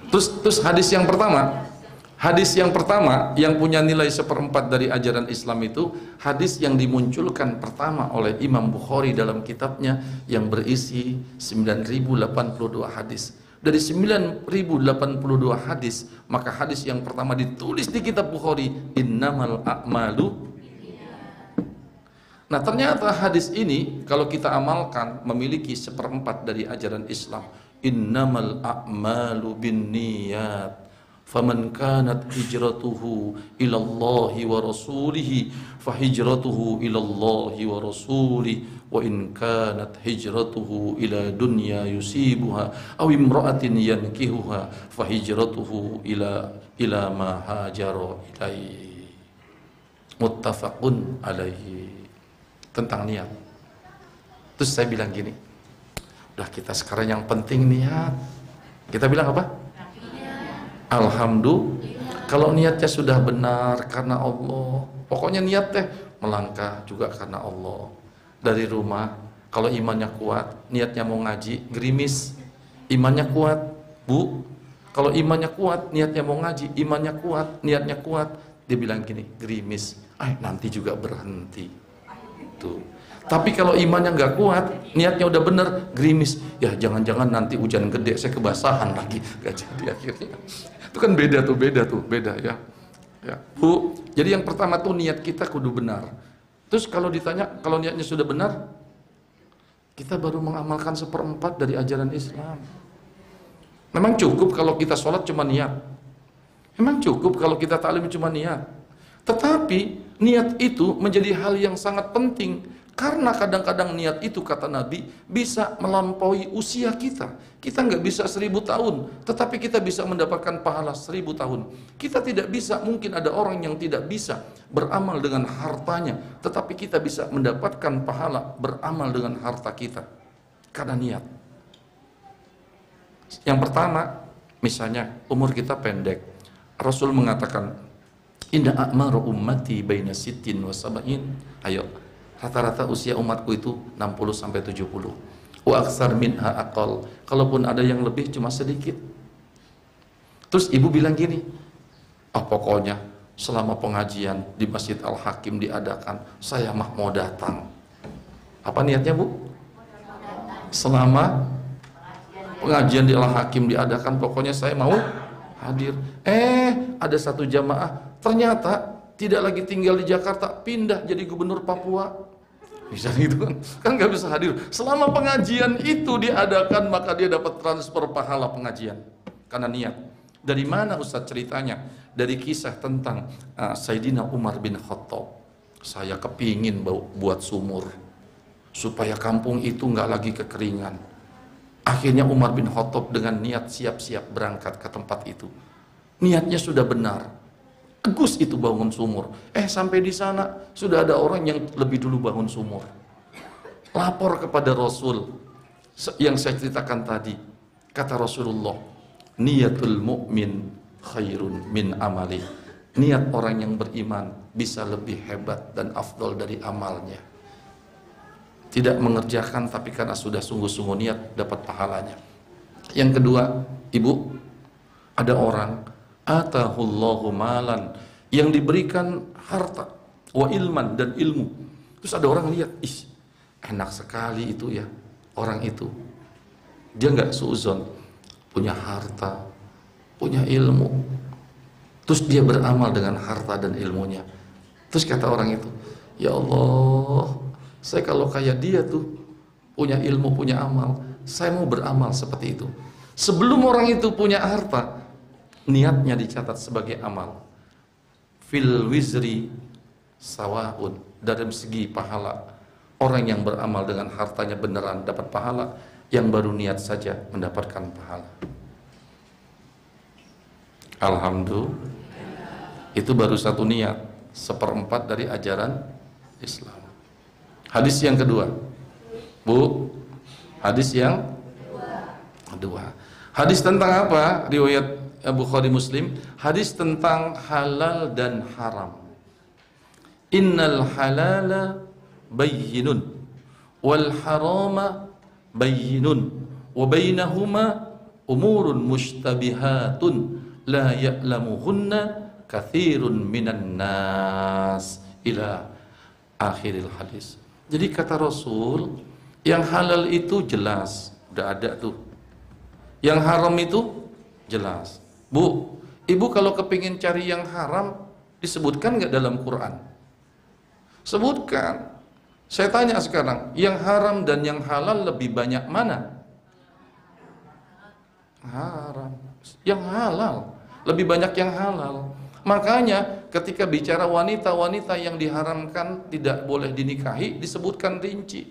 Terus hadis yang pertama yang punya nilai seperempat dari ajaran Islam itu hadis yang dimunculkan pertama oleh Imam Bukhari dalam kitabnya yang berisi 9082 hadis. Dari 9082 hadis, maka hadis yang pertama ditulis di kitab Bukhari, innamal a'malu. Nah, ternyata hadis ini kalau kita amalkan memiliki seperempat dari ajaran Islam. Innamal a'malu binniyat. Faman kanat hijratuhu ilallahi wa rasulihi fahijratuhu ilallahi wa rasulih wa in kanat hijratuhu ila dunya yusibuha aw imra'atin yankihuha fahijratuhu ila ma hajara ilaihi. Muttafaqun alaihi. Tentang niat. Terus saya bilang gini, udah kita sekarang yang penting niat. Kita bilang apa? Alhamdulillah. Kalau niatnya sudah benar karena Allah, pokoknya niat teh melangkah juga karena Allah. Dari rumah, kalau imannya kuat, niatnya mau ngaji, gerimis, imannya kuat, Bu. Kalau imannya kuat, niatnya mau ngaji, imannya kuat, niatnya kuat, dia bilang gini, gerimis, nanti juga berhenti. Tuh. Tapi kalau imannya nggak kuat, niatnya udah bener, gerimis, ya jangan-jangan nanti hujan gede saya kebasahan lagi, gak jadi akhirnya. Itu kan beda ya. Bu, jadi yang pertama tuh niat kita kudu benar. Terus kalau ditanya, kalau niatnya sudah benar, kita baru mengamalkan seperempat dari ajaran Islam. Memang cukup kalau kita sholat cuma niat. Memang cukup kalau kita taklim cuma niat. Tetapi niat itu menjadi hal yang sangat penting. Karena kadang-kadang niat itu, kata Nabi, bisa melampaui usia kita. Kita nggak bisa 1000 tahun, tetapi kita bisa mendapatkan pahala 1000 tahun. Kita tidak bisa, mungkin ada orang yang tidak bisa beramal dengan hartanya, tetapi kita bisa mendapatkan pahala beramal dengan harta kita. Karena niat. Yang pertama, misalnya umur kita pendek. Rasul mengatakan, inna a'maru ummati baina sittin wa sab'in. Ayo. Rata-rata usia umatku itu 60 sampai 70. Wa aksar minha aqal. Kalaupun ada yang lebih cuma sedikit. Terus ibu bilang gini, pokoknya selama pengajian di Masjid Al-Hakim diadakan, saya mah mau datang. Apa niatnya, Bu? Selama pengajian di Al-Hakim diadakan, pokoknya saya mau hadir. Ada satu jamaah ternyata tidak lagi tinggal di Jakarta, pindah jadi gubernur Papua. Bisa gitu kan nggak bisa hadir. Selama pengajian itu diadakan, maka dia dapat transfer pahala pengajian karena niat. Dari mana Ustaz ceritanya? Dari kisah tentang Sayyidina Umar bin Khattab. Saya kepingin buat sumur supaya kampung itu nggak lagi kekeringan. Akhirnya Umar bin Khattab dengan niat siap-siap berangkat ke tempat itu. Niatnya sudah benar. Bagus itu bangun sumur. Sampai di sana sudah ada orang yang lebih dulu bangun sumur. Lapor kepada Rasul yang saya ceritakan tadi. Kata Rasulullah, niatul mu'min khairun min amali. Niat orang yang beriman bisa lebih hebat dan afdol dari amalnya. Tidak mengerjakan tapi karena sudah sungguh-sungguh niat dapat pahalanya. Yang kedua, Ibu, ada orang atahullahu malan, yang diberikan harta wa ilman dan ilmu. Terus ada orang lihat, enak sekali itu ya orang itu. Dia nggak suuzon, punya harta, punya ilmu. Terus dia beramal dengan harta dan ilmunya. Terus kata orang itu, ya Allah, saya kalau kayak dia tuh punya ilmu, punya amal, saya mau beramal seperti itu. Sebelum orang itu punya harta, niatnya dicatat sebagai amal. Fil wizri sawaun, dalam segi pahala. Orang yang beramal dengan hartanya beneran dapat pahala, yang baru niat saja mendapatkan pahala. Alhamdulillah. Itu baru satu niat, seperempat dari ajaran Islam. Hadis yang kedua, Bu. Hadis yang kedua. Hadis tentang apa? Riwayat Bukhari Muslim. Hadis tentang halal dan haram. Innal halala bayyinun wal harama bayyinun wa bainahuma umurun mushtabihatun la ya'lamuhunna katsirun minan nas ila akhiril hadis. Jadi kata Rasul, yang halal itu jelas, udah ada tuh. Yang haram itu jelas. Bu, ibu kalau kepingin cari yang haram, disebutkan nggak dalam Quran? Sebutkan. Saya tanya sekarang, yang haram dan yang halal lebih banyak mana? Haram. Yang halal lebih banyak yang halal. Makanya ketika bicara wanita-wanita yang diharamkan tidak boleh dinikahi, disebutkan rinci.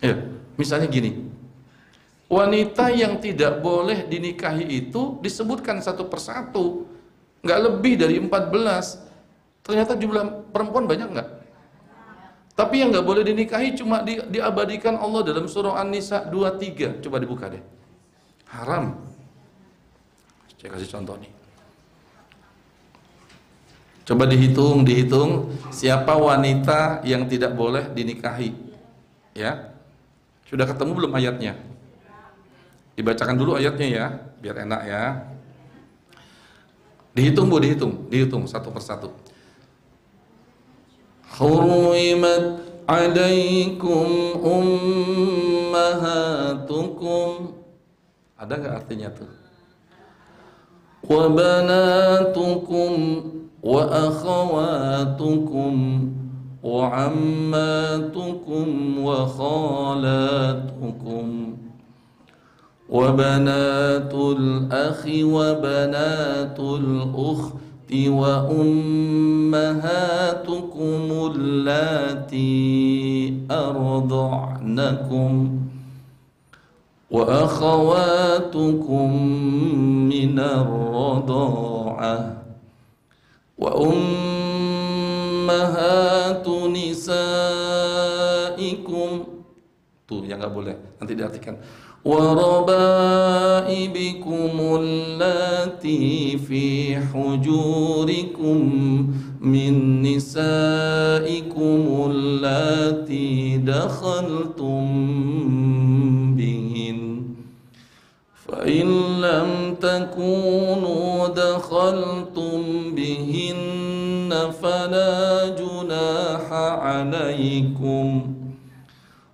Ya, misalnya gini, wanita yang tidak boleh dinikahi itu disebutkan satu persatu, nggak lebih dari 14. Ternyata jumlah perempuan banyak nggak? Tapi yang nggak boleh dinikahi cuma diabadikan Allah dalam surah An-Nisa 23. Coba dibuka deh. Haram. Saya kasih contoh nih. Coba dihitung siapa wanita yang tidak boleh dinikahi. Ya. Sudah ketemu belum ayatnya? Dibacakan dulu ayatnya ya, biar enak ya. Dihitung Bu, dihitung satu persatu. Hurrimat alaikum ummahatukum. Ada nggak artinya tuh? Wa banatukum wa akhawatukum wa ammatukum wa khalatukum wa banatul akhi wa banatul ukhti wa ummahatukum allati arda'nakum wa akhawatukum minar rada'ah wa ummahatu nisaikum. Tuh yang nggak boleh, nanti diartikan wa rabaibikum allati fi hujurikum min nisaikum allati dakhaltum bihin fa in lam takunu dakhaltum bihinna fala junaha alaikum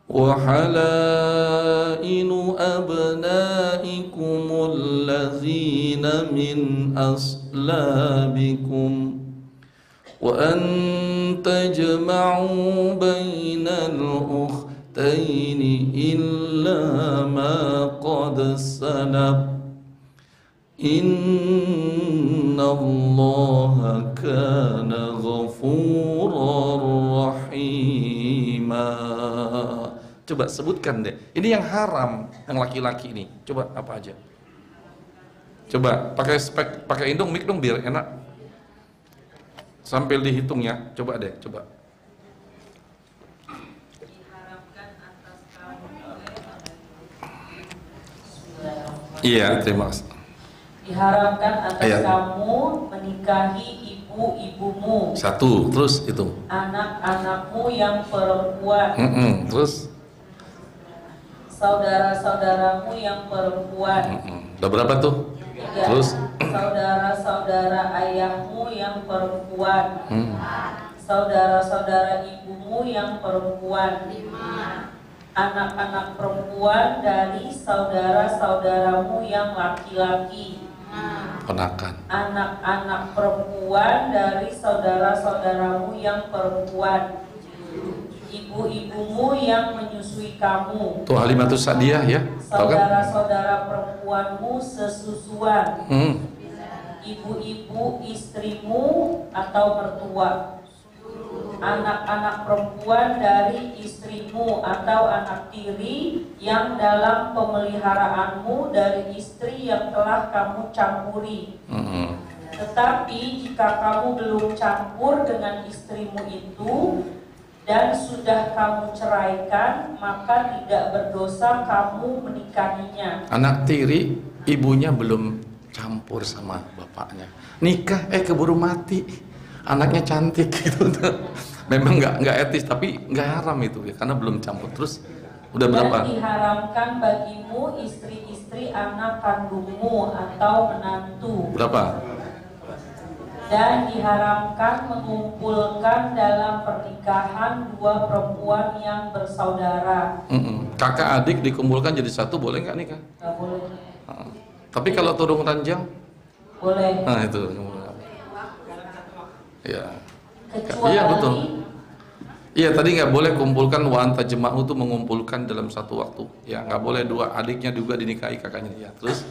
wa halainu abnaikum allazina min aslabikum wa an tajma'u bainal ukhtaini illa ma qad salaf innallaha kana ghafurar rahima. Coba sebutkan deh. Ini yang haram, yang laki-laki ini. Coba apa aja? Coba pakai indung mic dong biar enak. Sambil dihitung ya. Coba deh, coba. Iya, terima kasih. Diharamkan atas kamu menikahi ibu-ibumu. Satu, terus itu. Anak-anakmu yang perempuan. Terus. Saudara-saudaramu yang perempuan. Udah berapa tuh? 3. Terus. Saudara-saudara ayahmu yang perempuan. Saudara-saudara ibumu yang perempuan. 5. Anak-anak perempuan dari saudara-saudaramu yang laki-laki. Ponakan. Anak-anak perempuan dari saudara-saudaramu yang perempuan. Ibu-ibumu yang menyusui kamu. Tuh Halimatus Sa'diyah ya. Saudara-saudara perempuanmu sesusuan. Ibu-ibu istrimu atau mertua. Anak-anak perempuan dari istrimu atau anak tiri yang dalam pemeliharaanmu dari istri yang telah kamu campuri. Tetapi jika kamu belum campur dengan istrimu itu dan sudah kamu ceraikan, maka tidak berdosa kamu menikahinya. Anak tiri, ibunya belum campur sama bapaknya. Nikah, keburu mati. Anaknya cantik gitu. Memang nggak etis, tapi nggak haram itu ya, karena belum campur. Terus Udah berapa? Dan diharamkan bagimu istri-istri anak kandungmu atau menantu. Berapa? Dan diharamkan mengumpulkan dalam pernikahan dua perempuan yang bersaudara. Kakak adik dikumpulkan jadi satu, boleh nggak nikah? Nggak boleh. Tapi kalau tudung ranjang? Boleh. Nah itu. Ya. Kecuali Iya betul. Iya tadi nggak boleh kumpulkan wa anta jema'u itu mengumpulkan dalam satu waktu. Ya nggak boleh dua adiknya juga dinikahi kakaknya. Ya terus?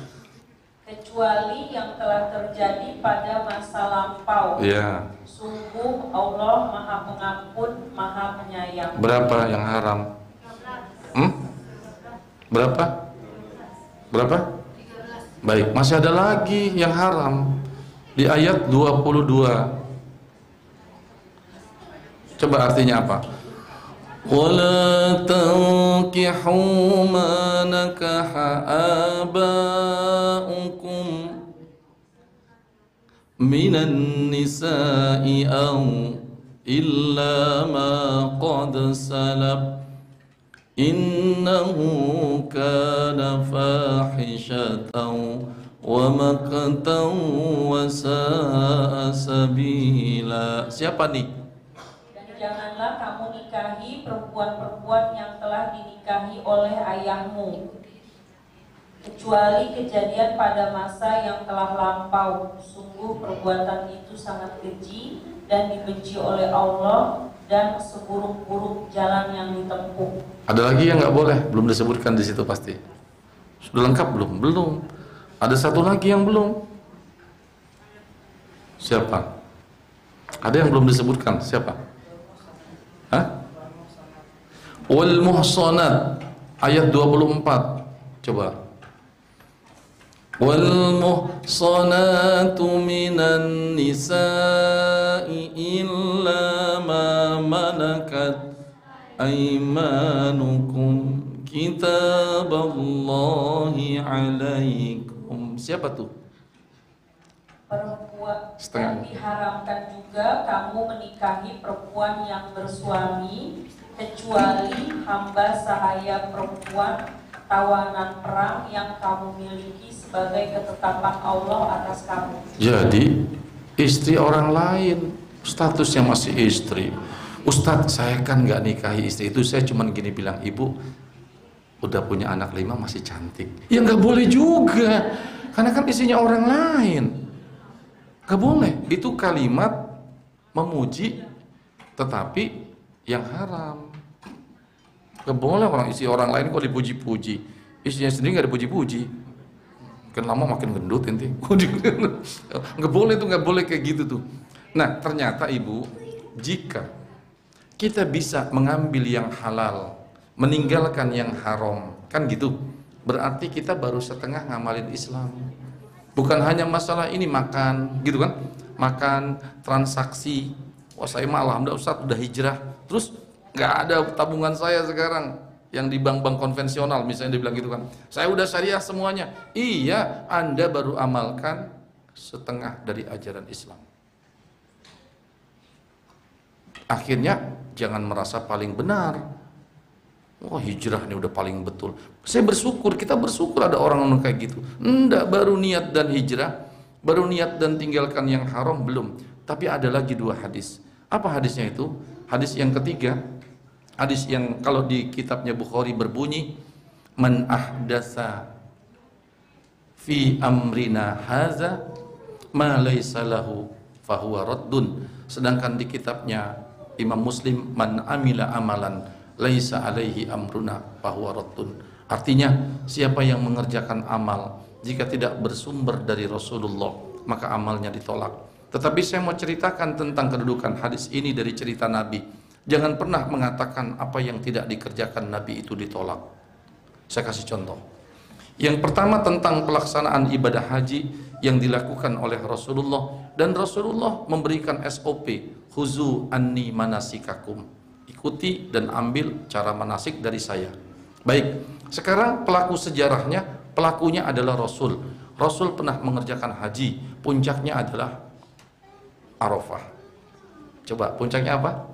Kecuali yang telah terjadi pada masa lampau. Iya. Sungguh Allah Maha Pengampun, Maha Penyayang. Berapa yang haram? Berapa? Berapa? Baik, masih ada lagi yang haram di ayat 22. Coba artinya apa? وَلَا تَنْكِحُوا مَا نَكَحَ آبَاؤُكُمْ مِنَ النِّسَاءِ أَوْ إِلَّا مَا قَدْ سَلَفَ إِنَّهُ كَانَ فَاحِشَةً وَمَقْتًا وَسَاءَ سَبِيلًا. Siapa nih? Janganlah kamu nikahi perempuan-perempuan yang telah dinikahi oleh ayahmu, kecuali kejadian pada masa yang telah lampau. Sungguh perbuatan itu sangat keji dan dibenci oleh Allah dan seburuk-buruk jalan yang ditempuh. Ada lagi yang nggak boleh? Belum disebutkan di situ pasti. Sudah lengkap belum? Belum. Ada satu lagi yang belum. Siapa? Ada yang belum disebutkan. Siapa? Wal muhsanat ayat 24. Coba. Wal muhsanatu minan nisa'i illa ma malakat aymanukum kitaballahi alaikum. Siapa tuh? Perempuan. Setengah. Dan diharamkan juga kamu menikahi perempuan yang bersuami, kecuali hamba sahaya perempuan tawanan perang yang kamu miliki sebagai ketetapan Allah atas kamu. Jadi istri orang lain statusnya masih istri. Ustadz, saya kan nggak nikahi istri itu, saya cuman gini bilang, ibu udah punya anak 5 masih cantik. Ya nggak boleh juga, karena kan istrinya orang lain. Gak boleh, itu kalimat memuji tetapi yang haram. Gak boleh orang istri orang lain kok dipuji-puji, istrinya sendiri gak dipuji-puji, kan lama makin gendut nanti. Gak boleh tuh, gak boleh kayak gitu tuh. Nah ternyata ibu, jika kita bisa mengambil yang halal, meninggalkan yang haram, kan gitu, berarti kita baru setengah ngamalin Islam. Bukan hanya masalah ini makan, gitu kan? Makan, transaksi. Wah saya malah, Ustaz udah hijrah, terus nggak ada tabungan saya sekarang yang di bank-bank konvensional, misalnya dibilang gitu kan. Saya udah syariah semuanya. Iya, Anda baru amalkan setengah dari ajaran Islam. Akhirnya jangan merasa paling benar. Wah hijrah ini udah paling betul. Saya bersyukur, kita bersyukur ada orang kayak gitu. Enggak, baru niat dan hijrah, baru niat dan tinggalkan yang haram belum. Tapi ada lagi 2 hadis. Apa hadisnya itu? Hadis yang ketiga, hadis yang kalau di kitabnya Bukhari berbunyi, man ahdatsa fi amrina haza ma laysa lahu fahuwa raddun. Sedangkan di kitabnya Imam Muslim, man amila amalan laisa alaihi amruna fahuwa raddun. Artinya siapa yang mengerjakan amal jika tidak bersumber dari Rasulullah maka amalnya ditolak. Tetapi saya mau ceritakan tentang kedudukan hadis ini dari cerita Nabi. Jangan pernah mengatakan apa yang tidak dikerjakan Nabi itu ditolak. Saya kasih contoh. Yang pertama tentang pelaksanaan ibadah haji yang dilakukan oleh Rasulullah, dan Rasulullah memberikan SOP, khuzu anni manasikakum, ikuti dan ambil cara manasik dari saya. Baik, sekarang pelaku sejarahnya, pelakunya adalah Rasul. Rasul pernah mengerjakan haji, puncaknya adalah Arafah. Coba puncaknya apa?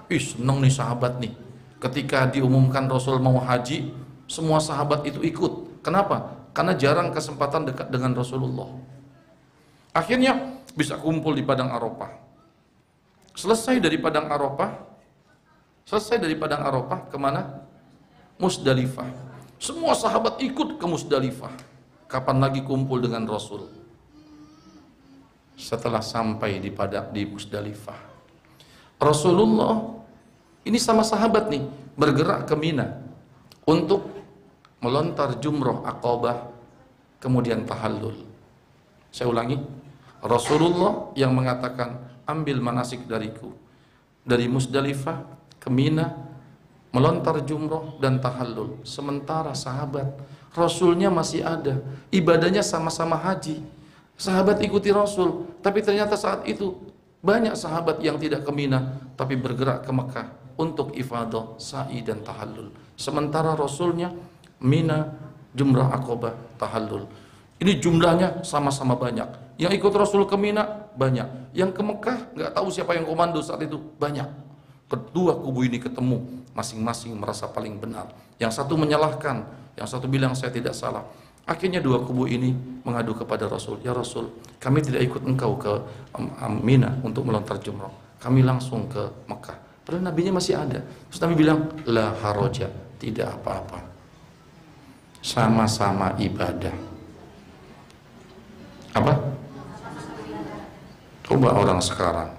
Ih seneng nih sahabat nih, Ketika diumumkan Rasul mau haji, semua sahabat itu ikut. Kenapa? Karena jarang kesempatan dekat dengan Rasulullah. Akhirnya bisa kumpul di Padang Arafah. Selesai dari Padang Arafah, kemana? Musdalifah. Semua sahabat ikut ke Musdalifah. Kapan lagi kumpul dengan Rasul? Setelah sampai di Musdalifah, Rasulullah ini sama sahabat nih bergerak ke Mina untuk melontar jumroh Aqabah, kemudian tahallul. Saya ulangi, Rasulullah yang mengatakan ambil manasik dariku dari Musdalifah ke Mina, melontar jumroh dan tahallul. Sementara sahabat, Rasulnya masih ada, ibadahnya sama-sama haji. Sahabat ikuti Rasul, tapi ternyata saat itu banyak sahabat yang tidak ke Mina tapi bergerak ke Mekah untuk ifadah, sa'i dan tahallul. Sementara Rasulnya Mina, jumrah Aqabah, tahallul. Ini jumlahnya sama-sama banyak. Yang ikut Rasul ke Mina banyak, yang ke Mekah nggak tahu siapa yang komando saat itu, banyak. Kedua kubu ini ketemu, masing-masing merasa paling benar. Yang satu menyalahkan, yang satu bilang saya tidak salah. Akhirnya dua kubu ini mengadu kepada Rasul, ya Rasul, kami tidak ikut engkau ke Mina untuk melontar jumrah, kami langsung ke Mekah. Padahal nabinya masih ada. Terus Nabi bilang, la haroja, tidak apa-apa, sama-sama ibadah. Apa? Coba orang sekarang,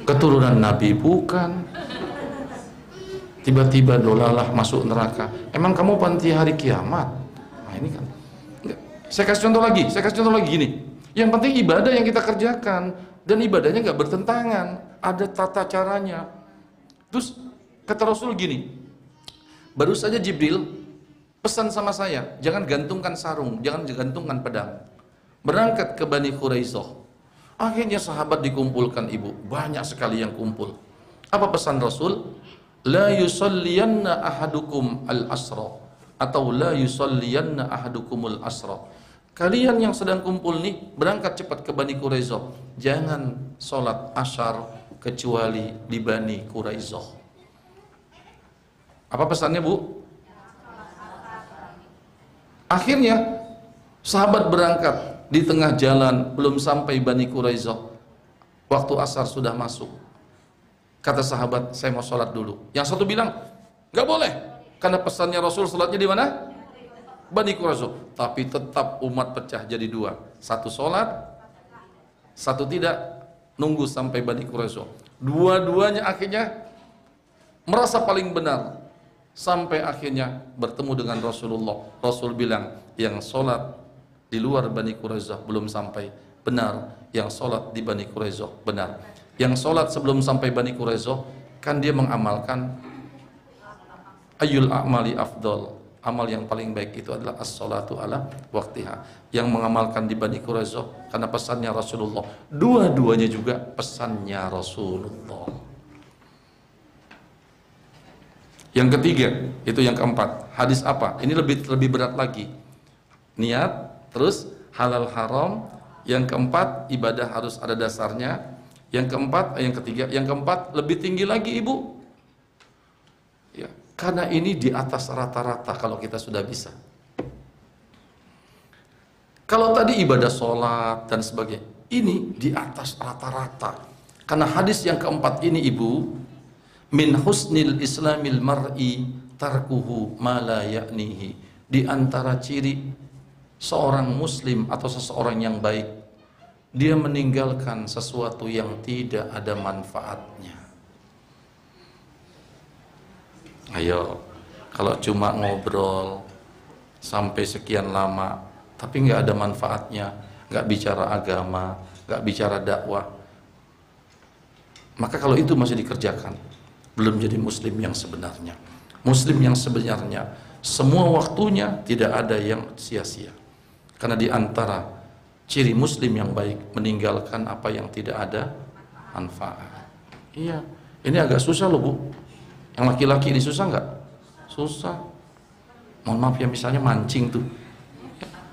keturunan Nabi bukan, tiba-tiba dolalah masuk neraka. Emang kamu panti hari kiamat? Nah ini kan, saya kasih contoh lagi gini. Yang penting ibadah yang kita kerjakan, dan ibadahnya nggak bertentangan, ada tata caranya. Terus kata Rasul gini, baru saja Jibril pesan sama saya, jangan gantungkan sarung, jangan gantungkan pedang, berangkat ke Bani Quraisyah. Akhirnya sahabat dikumpulkan, ibu, banyak sekali yang kumpul. Apa pesan Rasul? La yusalliyanna ahadukum al-asra, atau la yusalliyanna ahadukumul asra. Kalian yang sedang kumpul nih, berangkat cepat ke Bani Quraisyah. Jangan sholat asyar kecuali di Bani Quraisyah. Apa pesannya, Bu? Akhirnya sahabat berangkat, di tengah jalan belum sampai Bani Quraisyah, waktu asar sudah masuk. Kata sahabat, saya mau sholat dulu. Yang satu bilang, nggak boleh, karena pesannya Rasul sholatnya di mana? Bani Quraisyah. Tapi tetap umat pecah jadi dua, satu sholat, satu tidak, nunggu sampai Bani Quraisyah. Dua-duanya akhirnya merasa paling benar, sampai akhirnya bertemu dengan Rasulullah. Rasul bilang, yang sholat di luar Bani Quraisyah belum sampai, benar. Yang sholat di Bani Quraisyah benar. Yang sholat sebelum sampai Bani Quraisyah, kan dia mengamalkan ayyul a'mali afdol, amal yang paling baik itu adalah as-sholatu ala waktiha. Yang mengamalkan di Bani Quraisyah karena pesannya Rasulullah. Dua-duanya juga pesannya Rasulullah. Yang ketiga, itu yang keempat. Hadis apa? Ini lebih berat lagi. Niat, terus halal haram. Yang keempat, ibadah harus ada dasarnya. Yang keempat, yang ketiga, yang keempat lebih tinggi lagi, ibu. Ya, karena ini di atas rata-rata kalau kita sudah bisa. Kalau tadi ibadah sholat dan sebagainya, ini di atas rata-rata. Karena hadis yang keempat ini, ibu, min husnil islamil mar'i tarkuhu ma la ya'nihi. Di antara ciri seorang muslim atau seseorang yang baik, dia meninggalkan sesuatu yang tidak ada manfaatnya. Ayo, kalau cuma ngobrol sampai sekian lama tapi nggak ada manfaatnya, nggak bicara agama, nggak bicara dakwah, maka kalau itu masih dikerjakan, belum jadi muslim yang sebenarnya. Muslim yang sebenarnya semua waktunya tidak ada yang sia-sia. Karena di antara ciri muslim yang baik, meninggalkan apa yang tidak ada manfaat. Iya, ini agak susah loh, Bu. Yang laki-laki ini susah nggak? Susah. Mohon maaf ya, misalnya mancing tuh.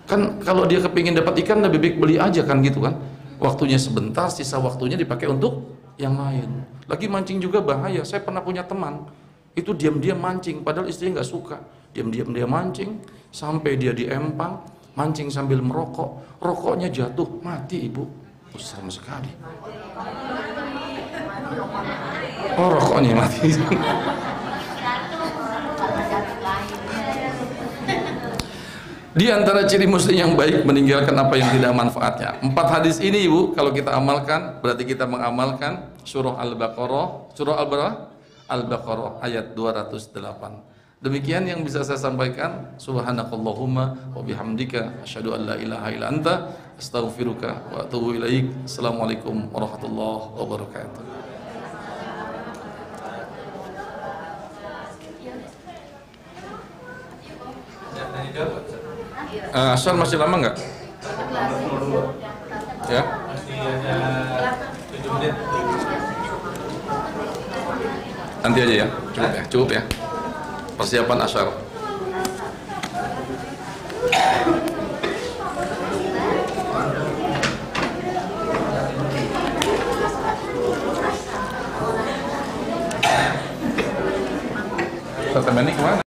Kan kalau dia kepingin dapat ikan, lebih baik beli aja kan gitu kan. Waktunya sebentar, sisa waktunya dipakai untuk yang lain. Lagi mancing juga bahaya. Saya pernah punya teman, itu diam-diam mancing, padahal istrinya nggak suka. Diam-diam dia mancing sampai dia di empang, mancing sambil merokok, rokoknya jatuh, mati ibu. Serem sekali. Oh, rokoknya mati. Di antara ciri muslim yang baik meninggalkan apa yang tidak manfaatnya. 4 hadis ini ibu kalau kita amalkan berarti kita mengamalkan surah Al-Baqarah, Al-Baqarah ayat 208. Demikian yang bisa saya sampaikan. Subhanakallahumma wa bihamdika asyhadu an la ilaha illa anta astaghfiruka wa atubu ilaik. Assalamualaikum warahmatullahi wabarakatuh. Asal masih lama nggak? Ya. Nanti aja ya, cukup ya. Persiapan asar. Ustaz Temani kemana?